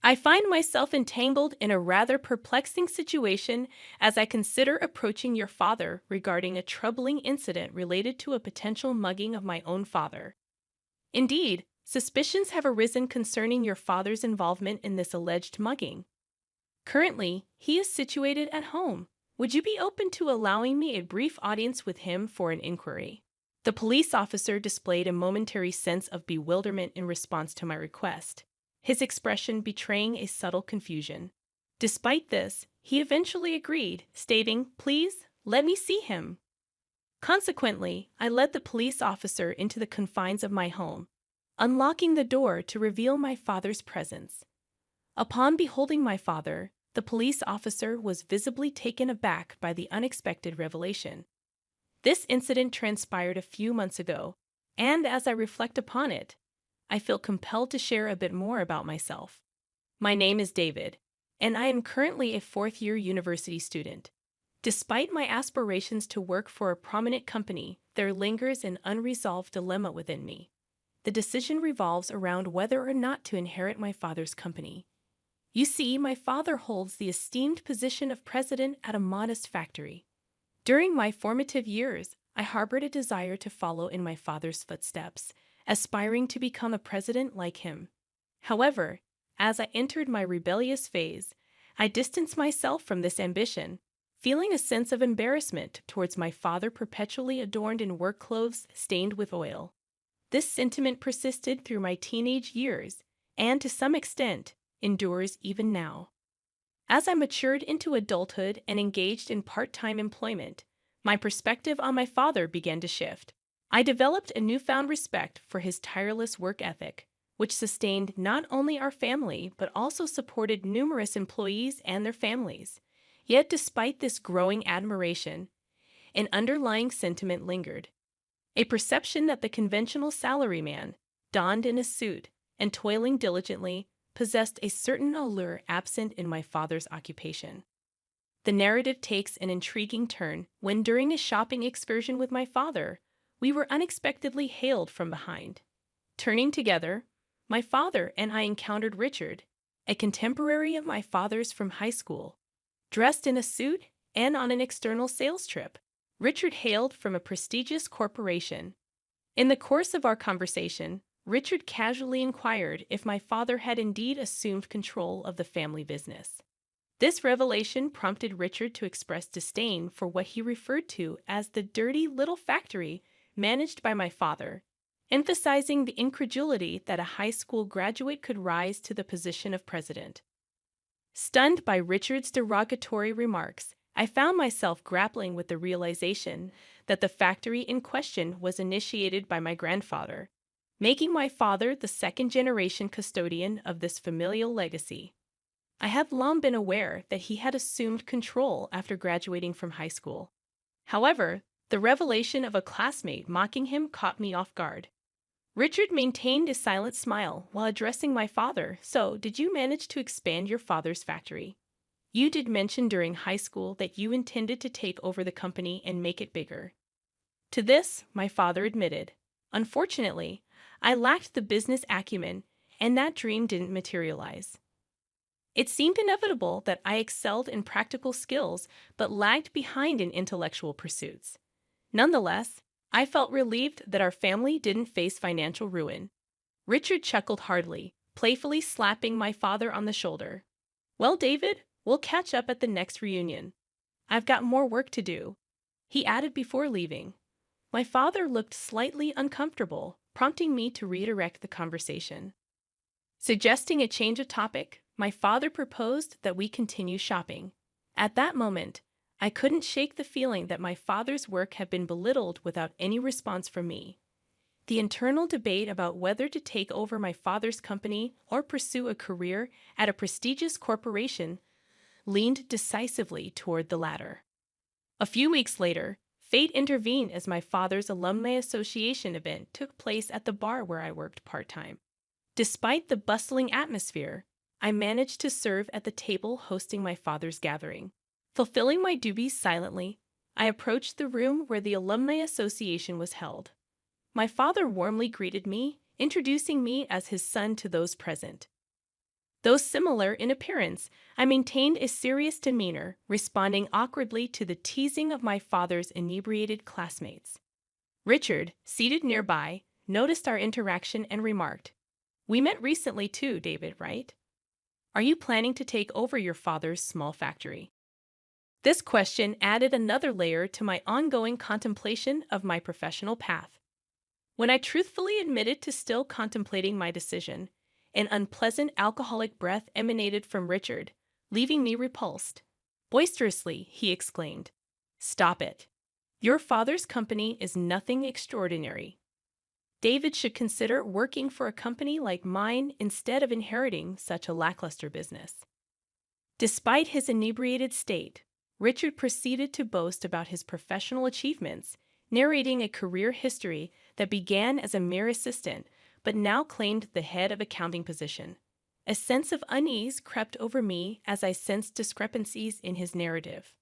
I find myself entangled in a rather perplexing situation as I consider approaching your father regarding a troubling incident related to a potential mugging of my own father. Indeed, suspicions have arisen concerning your father's involvement in this alleged mugging. Currently, he is situated at home. Would you be open to allowing me a brief audience with him for an inquiry? The police officer displayed a momentary sense of bewilderment in response to my request, his expression betraying a subtle confusion. Despite this, he eventually agreed, stating, "Please, let me see him." Consequently, I led the police officer into the confines of my home, unlocking the door to reveal my father's presence. Upon beholding my father, the police officer was visibly taken aback by the unexpected revelation. This incident transpired a few months ago, and as I reflect upon it, I feel compelled to share a bit more about myself. My name is David, and I am currently a fourth-year university student. Despite my aspirations to work for a prominent company, there lingers an unresolved dilemma within me. The decision revolves around whether or not to inherit my father's company. You see, my father holds the esteemed position of president at a modest factory. During my formative years, I harbored a desire to follow in my father's footsteps, aspiring to become a president like him. However, as I entered my rebellious phase, I distanced myself from this ambition, feeling a sense of embarrassment towards my father perpetually adorned in work clothes stained with oil. This sentiment persisted through my teenage years, and to some extent, endures even now. As I matured into adulthood and engaged in part-time employment, my perspective on my father began to shift. I developed a newfound respect for his tireless work ethic, which sustained not only our family but also supported numerous employees and their families. Yet despite this growing admiration, an underlying sentiment lingered. A perception that the conventional salaryman, donned in a suit and toiling diligently, possessed a certain allure absent in my father's occupation. The narrative takes an intriguing turn when, during a shopping excursion with my father, we were unexpectedly hailed from behind. Turning together, my father and I encountered Richard, a contemporary of my father's from high school. Dressed in a suit and on an external sales trip, Richard hailed from a prestigious corporation. In the course of our conversation, Richard casually inquired if my father had indeed assumed control of the family business. This revelation prompted Richard to express disdain for what he referred to as the dirty little factory managed by my father, emphasizing the incredulity that a high school graduate could rise to the position of president. Stunned by Richard's derogatory remarks, I found myself grappling with the realization that the factory in question was initiated by my grandfather, making my father the second-generation custodian of this familial legacy. I had long been aware that he had assumed control after graduating from high school. However, the revelation of a classmate mocking him caught me off guard. Richard maintained a silent smile while addressing my father. "So, did you manage to expand your father's factory? You did mention during high school that you intended to take over the company and make it bigger." To this, my father admitted, "Unfortunately, I lacked the business acumen, and that dream didn't materialize. It seemed inevitable that I excelled in practical skills but lagged behind in intellectual pursuits. Nonetheless, I felt relieved that our family didn't face financial ruin." Richard chuckled heartily, playfully slapping my father on the shoulder. "Well, David, we'll catch up at the next reunion. I've got more work to do," he added before leaving. My father looked slightly uncomfortable, prompting me to redirect the conversation. Suggesting a change of topic, my father proposed that we continue shopping. At that moment, I couldn't shake the feeling that my father's work had been belittled without any response from me. The internal debate about whether to take over my father's company or pursue a career at a prestigious corporation leaned decisively toward the latter. A few weeks later, fate intervened as my father's Alumni Association event took place at the bar where I worked part-time. Despite the bustling atmosphere, I managed to serve at the table hosting my father's gathering. Fulfilling my duties silently, I approached the room where the Alumni Association was held. My father warmly greeted me, introducing me as his son to those present. Though similar in appearance, I maintained a serious demeanor, responding awkwardly to the teasing of my father's inebriated classmates. Richard, seated nearby, noticed our interaction and remarked, "We met recently too, David, right? Are you planning to take over your father's small factory?" This question added another layer to my ongoing contemplation of my professional path. When I truthfully admitted to still contemplating my decision, an unpleasant alcoholic breath emanated from Richard, leaving me repulsed. Boisterously, he exclaimed, "Stop it. Your father's company is nothing extraordinary. David should consider working for a company like mine instead of inheriting such a lackluster business." Despite his inebriated state, Richard proceeded to boast about his professional achievements, narrating a career history that began as a mere assistant but now claimed the head of accounting position. A sense of unease crept over me as I sensed discrepancies in his narrative.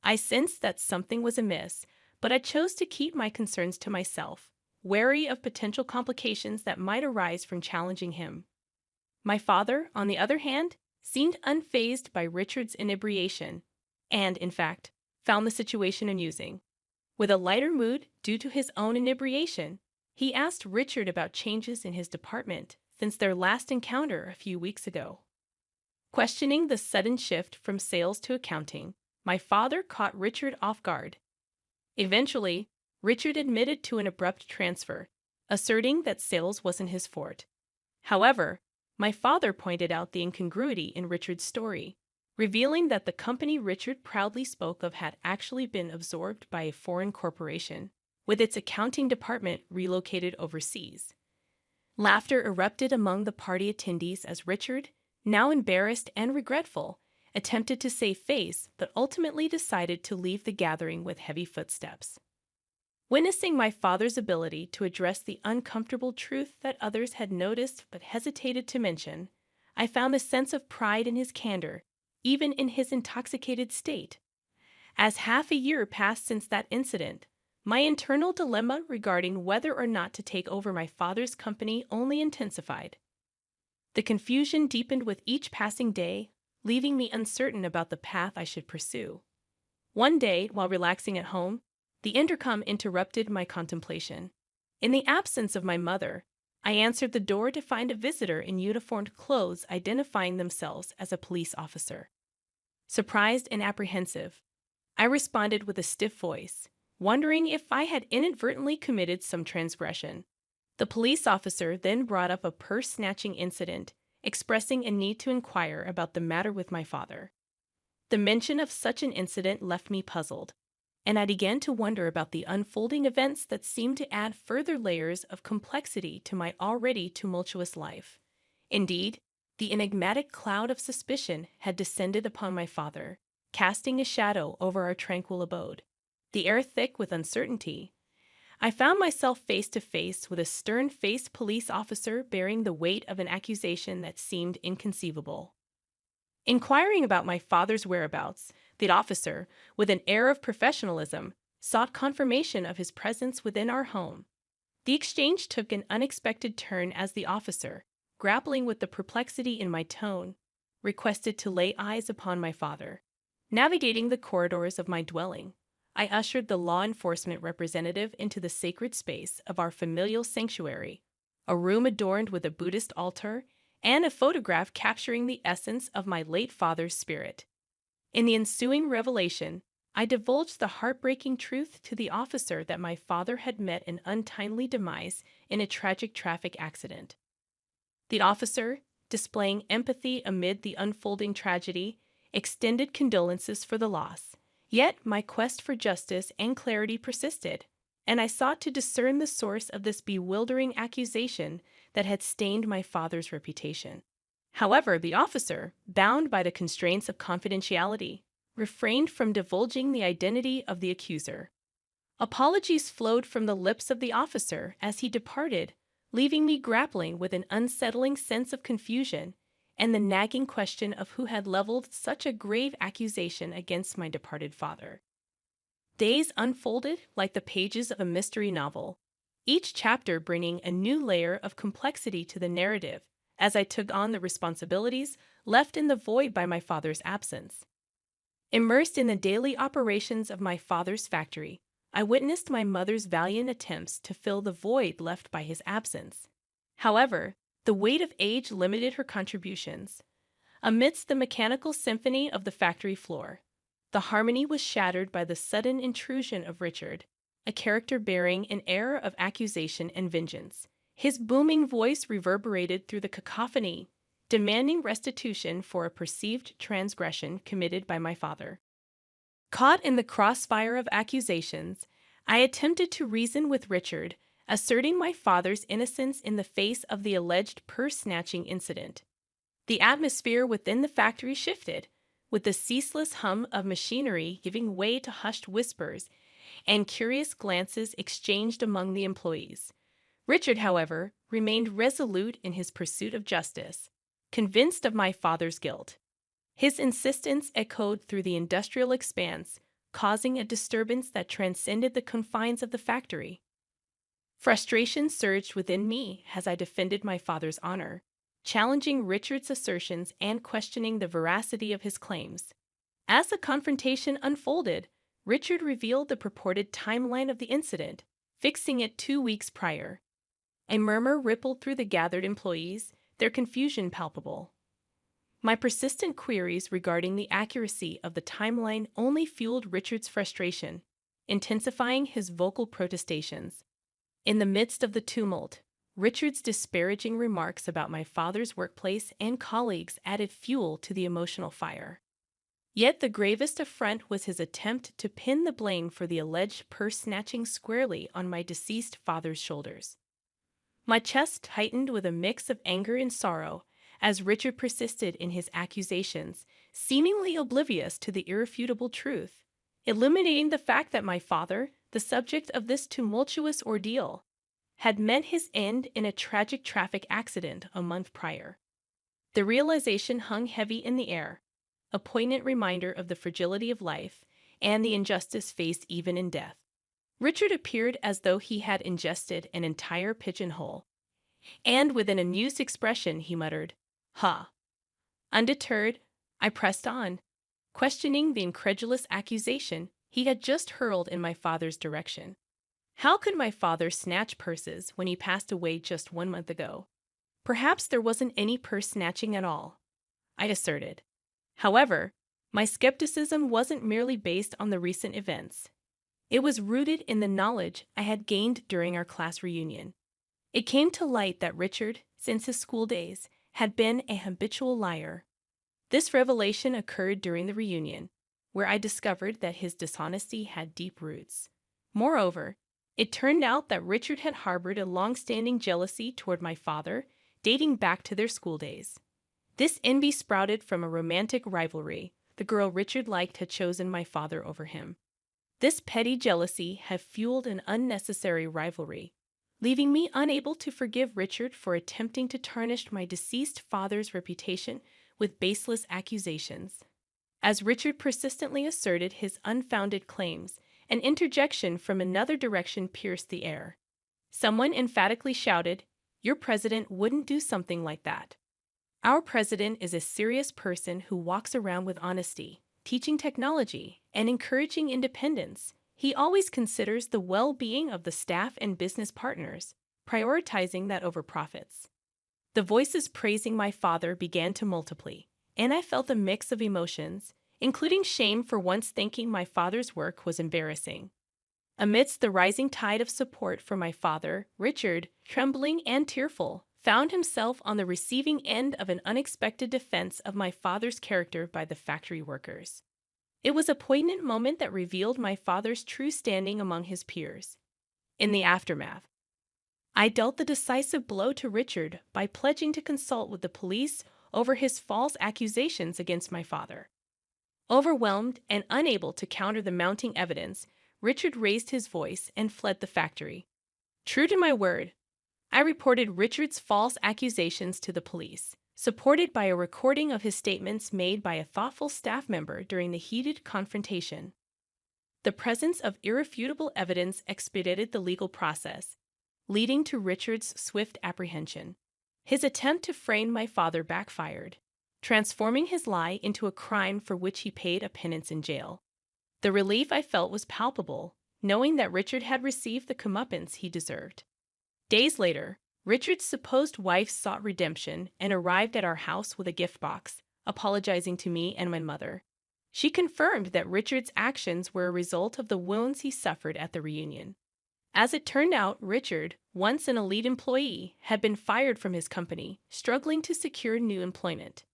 I sensed that something was amiss, but I chose to keep my concerns to myself, wary of potential complications that might arise from challenging him. My father, on the other hand, seemed unfazed by Richard's inebriation, and, in fact, found the situation amusing. With a lighter mood due to his own inebriation, he asked Richard about changes in his department since their last encounter a few weeks ago. Questioning the sudden shift from sales to accounting, my father caught Richard off guard. Eventually, Richard admitted to an abrupt transfer, asserting that sales wasn't his forte. However, my father pointed out the incongruity in Richard's story, revealing that the company Richard proudly spoke of had actually been absorbed by a foreign corporation, with its accounting department relocated overseas. Laughter erupted among the party attendees as Richard, now embarrassed and regretful, attempted to save face but ultimately decided to leave the gathering with heavy footsteps. Witnessing my father's ability to address the uncomfortable truth that others had noticed but hesitated to mention, I found a sense of pride in his candor, even in his intoxicated state. As half a year passed since that incident, my internal dilemma regarding whether or not to take over my father's company only intensified. The confusion deepened with each passing day, leaving me uncertain about the path I should pursue. One day, while relaxing at home, the intercom interrupted my contemplation. In the absence of my mother, I answered the door to find a visitor in uniformed clothes identifying themselves as a police officer. Surprised and apprehensive, I responded with a stiff voice, wondering if I had inadvertently committed some transgression. The police officer then brought up a purse-snatching incident, expressing a need to inquire about the matter with my father. The mention of such an incident left me puzzled, and I began to wonder about the unfolding events that seemed to add further layers of complexity to my already tumultuous life. Indeed, the enigmatic cloud of suspicion had descended upon my father, casting a shadow over our tranquil abode. The air thick with uncertainty, I found myself face to face with a stern-faced police officer bearing the weight of an accusation that seemed inconceivable. Inquiring about my father's whereabouts, the officer, with an air of professionalism, sought confirmation of his presence within our home. The exchange took an unexpected turn as the officer, grappling with the perplexity in my tone, requested to lay eyes upon my father. Navigating the corridors of my dwelling, I ushered the law enforcement representative into the sacred space of our familial sanctuary, a room adorned with a Buddhist altar and a photograph capturing the essence of my late father's spirit. In the ensuing revelation, I divulged the heartbreaking truth to the officer that my father had met an untimely demise in a tragic traffic accident. The officer, displaying empathy amid the unfolding tragedy, extended condolences for the loss. Yet my quest for justice and clarity persisted, and I sought to discern the source of this bewildering accusation that had stained my father's reputation. However, the officer, bound by the constraints of confidentiality, refrained from divulging the identity of the accuser. Apologies flowed from the lips of the officer as he departed, leaving me grappling with an unsettling sense of confusion and the nagging question of who had leveled such a grave accusation against my departed father. Days unfolded like the pages of a mystery novel, each chapter bringing a new layer of complexity to the narrative as I took on the responsibilities left in the void by my father's absence. Immersed in the daily operations of my father's factory, I witnessed my mother's valiant attempts to fill the void left by his absence. However, the weight of age limited her contributions. Amidst the mechanical symphony of the factory floor, the harmony was shattered by the sudden intrusion of Richard, a character bearing an air of accusation and vengeance. His booming voice reverberated through the cacophony, demanding restitution for a perceived transgression committed by my father. Caught in the crossfire of accusations, I attempted to reason with Richard, asserting my father's innocence in the face of the alleged purse-snatching incident. The atmosphere within the factory shifted, with the ceaseless hum of machinery giving way to hushed whispers and curious glances exchanged among the employees. Richard, however, remained resolute in his pursuit of justice, convinced of my father's guilt. His insistence echoed through the industrial expanse, causing a disturbance that transcended the confines of the factory. Frustration surged within me as I defended my father's honor, challenging Richard's assertions and questioning the veracity of his claims. As the confrontation unfolded, Richard revealed the purported timeline of the incident, fixing it 2 weeks prior. A murmur rippled through the gathered employees, their confusion palpable. My persistent queries regarding the accuracy of the timeline only fueled Richard's frustration, intensifying his vocal protestations. In the midst of the tumult, Richard's disparaging remarks about my father's workplace and colleagues added fuel to the emotional fire. Yet the gravest affront was his attempt to pin the blame for the alleged purse-snatching squarely on my deceased father's shoulders. My chest tightened with a mix of anger and sorrow as Richard persisted in his accusations, seemingly oblivious to the irrefutable truth, illuminating the fact that my father, the subject of this tumultuous ordeal, had met his end in a tragic traffic accident a month prior. The realization hung heavy in the air, a poignant reminder of the fragility of life and the injustice faced even in death. Richard appeared as though he had ingested an entire pigeonhole, and with an amused expression he muttered, "Ha!" Undeterred, I pressed on, questioning the incredulous accusation he had just hurled in my father's direction. How could my father snatch purses when he passed away just 1 month ago? Perhaps there wasn't any purse snatching at all, I asserted. However, my skepticism wasn't merely based on the recent events. It was rooted in the knowledge I had gained during our class reunion. It came to light that Richard, since his school days, had been a habitual liar. This revelation occurred during the reunion, where I discovered that his dishonesty had deep roots. Moreover, it turned out that Richard had harbored a long-standing jealousy toward my father, dating back to their school days. This envy sprouted from a romantic rivalry. The girl Richard liked had chosen my father over him. This petty jealousy had fueled an unnecessary rivalry, leaving me unable to forgive Richard for attempting to tarnish my deceased father's reputation with baseless accusations. As Richard persistently asserted his unfounded claims, an interjection from another direction pierced the air. Someone emphatically shouted, "Your president wouldn't do something like that." Our president is a serious person who walks around with honesty, teaching technology, and encouraging independence. He always considers the well-being of the staff and business partners, prioritizing that over profits. The voices praising my father began to multiply, and I felt a mix of emotions, including shame for once thinking my father's work was embarrassing. Amidst the rising tide of support for my father, Richard, trembling and tearful, found himself on the receiving end of an unexpected defense of my father's character by the factory workers. It was a poignant moment that revealed my father's true standing among his peers. In the aftermath, I dealt the decisive blow to Richard by pledging to consult with the police over his false accusations against my father. Overwhelmed and unable to counter the mounting evidence, Richard raised his voice and fled the factory. True to my word, I reported Richard's false accusations to the police, supported by a recording of his statements made by a thoughtful staff member during the heated confrontation. The presence of irrefutable evidence expedited the legal process, leading to Richard's swift apprehension. His attempt to frame my father backfired, transforming his lie into a crime for which he paid a penance in jail. The relief I felt was palpable, knowing that Richard had received the comeuppance he deserved. Days later, Richard's supposed wife sought redemption and arrived at our house with a gift box, apologizing to me and my mother. She confirmed that Richard's actions were a result of the wounds he suffered at the reunion. As it turned out, Richard, once an elite employee, had been fired from his company, struggling to secure new employment.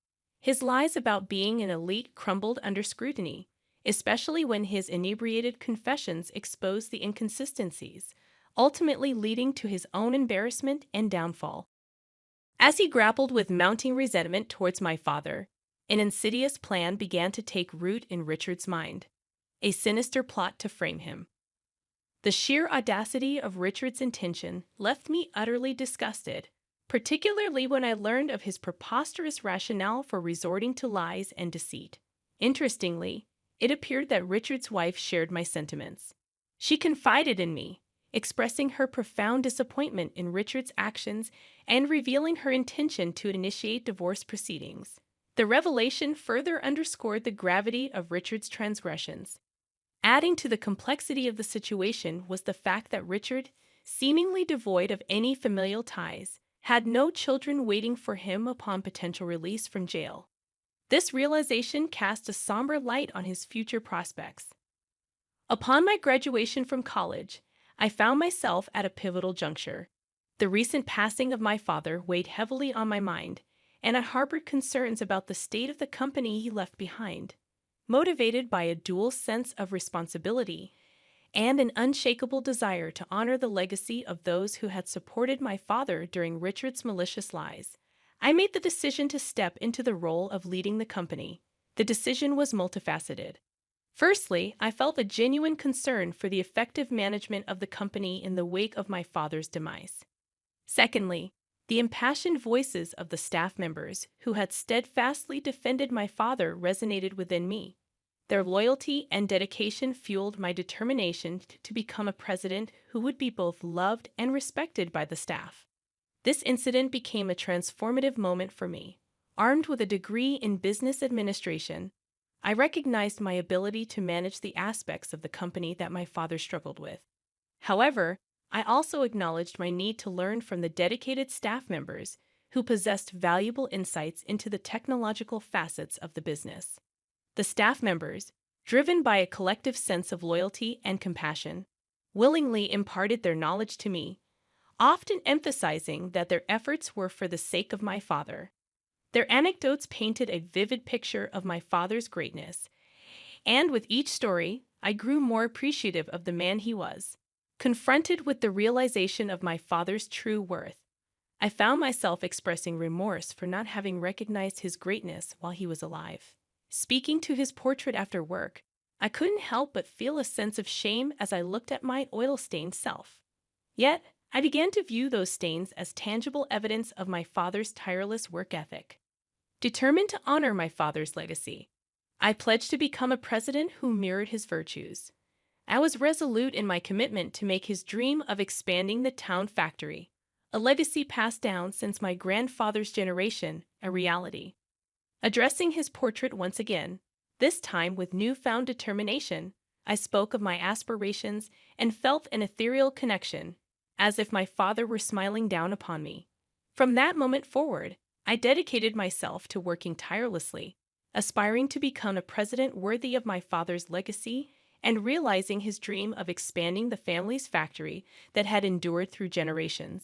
His lies about being an elite crumbled under scrutiny, especially when his inebriated confessions exposed the inconsistencies, ultimately leading to his own embarrassment and downfall. As he grappled with mounting resentment towards my father, an insidious plan began to take root in Richard's mind, a sinister plot to frame him. The sheer audacity of Richard's intention left me utterly disgusted, particularly when I learned of his preposterous rationale for resorting to lies and deceit. Interestingly, it appeared that Richard's wife shared my sentiments. She confided in me, expressing her profound disappointment in Richard's actions and revealing her intention to initiate divorce proceedings. The revelation further underscored the gravity of Richard's transgressions. Adding to the complexity of the situation was the fact that Richard, seemingly devoid of any familial ties, had no children waiting for him upon potential release from jail. This realization cast a somber light on his future prospects. Upon my graduation from college, I found myself at a pivotal juncture. The recent passing of my father weighed heavily on my mind, and I harbored concerns about the state of the company he left behind. Motivated by a dual sense of responsibility and an unshakable desire to honor the legacy of those who had supported my father during Richard's malicious lies, I made the decision to step into the role of leading the company. The decision was multifaceted. Firstly, I felt a genuine concern for the effective management of the company in the wake of my father's demise. Secondly, the impassioned voices of the staff members who had steadfastly defended my father resonated within me. Their loyalty and dedication fueled my determination to become a president who would be both loved and respected by the staff. This incident became a transformative moment for me. Armed with a degree in business administration, I recognized my ability to manage the aspects of the company that my father struggled with. However, I also acknowledged my need to learn from the dedicated staff members who possessed valuable insights into the technological facets of the business. The staff members, driven by a collective sense of loyalty and compassion, willingly imparted their knowledge to me, often emphasizing that their efforts were for the sake of my father. Their anecdotes painted a vivid picture of my father's greatness, and with each story, I grew more appreciative of the man he was. Confronted with the realization of my father's true worth, I found myself expressing remorse for not having recognized his greatness while he was alive. Speaking to his portrait after work, I couldn't help but feel a sense of shame as I looked at my oil-stained self. Yet, I began to view those stains as tangible evidence of my father's tireless work ethic. Determined to honor my father's legacy, I pledged to become a president who mirrored his virtues. I was resolute in my commitment to make his dream of expanding the town factory, a legacy passed down since my grandfather's generation, a reality. Addressing his portrait once again, this time with newfound determination, I spoke of my aspirations and felt an ethereal connection, as if my father were smiling down upon me. From that moment forward, I dedicated myself to working tirelessly, aspiring to become a president worthy of my father's legacy and realizing his dream of expanding the family's factory that had endured through generations.